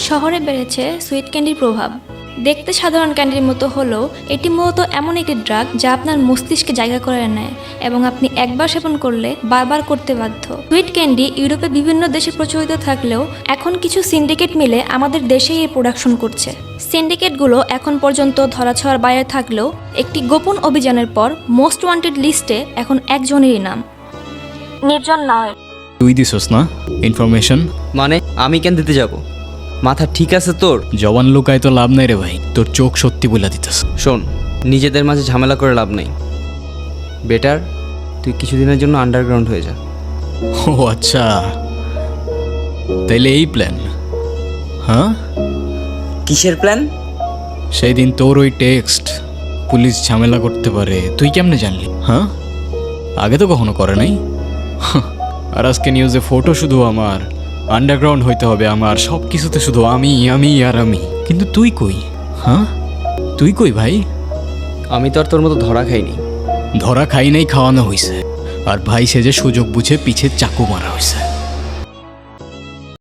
শহরে বেড়েছে সুইট ক্যান্ডির প্রভাব। দেখতে সাধারণ ক্যান্ডির মতো হলেও এটি মূলত এমন একটি ড্রাগ যা আপনার মস্তিষ্কে জায়গা করে নেয় এবং আপনি একবার সেবন করলে বারবার করতে বাধ্য। সুইট ক্যান্ডি ইউরোপে বিভিন্ন দেশে প্রচলিত থাকলেও এখন কিছু সিন্ডিকেট মিলে আমাদের দেশেই এই প্রোডাকশন করছে। সিন্ডিকেটগুলো এখন পর্যন্ত ধরাছোঁয়ার বাইরে থাকলেও একটি গোপন অভিযানের পর মোস্ট ওয়ান্টেড লিস্টে এখন একজনেরই নাম, নির্জন নায়ের। তুই দিছস না ইনফরমেশন? মানে আমি কেন দিতে যাব? মাথা ঠিক আছে তোর? জবান লুকায় তো লাভ নাই রে ভাই, তোর চোখ সত্যি বলে দিতেস। শোন, নিজেদের মাঝে ঝামেলা করে লাভ নেই। বেটার তুই কিছুদিনের জন্য আন্ডারগ্রাউন্ড হয়ে যা। ও আচ্ছা, তাইলে এই প্ল্যান? হ্যাঁ, কিসের প্ল্যান? সেই দিন তোর ওই টেক্সট পুলিশ ঝামেলা করতে পারে, তুই কেমনে জানলি? হ্যাঁ, আগে তো কখনো করে নাই। আর আজকে নিউজে ফটো শুধু আমার, আন্ডারগ্রাউন্ড হইতে হবে আমার, সব কিছুতে শুধু আমি আমি আর আমি। কিন্তু তুই কই? হ্যাঁ, তুই কই ভাই? আমি তো আর তোর মতো ধরা খাইনি। ধরা খাই নাই, খাওয়ানো হয়েছে। আর ভাই সে যে সুযোগ বুঝে পিছে চাকু মারা হয়েছে।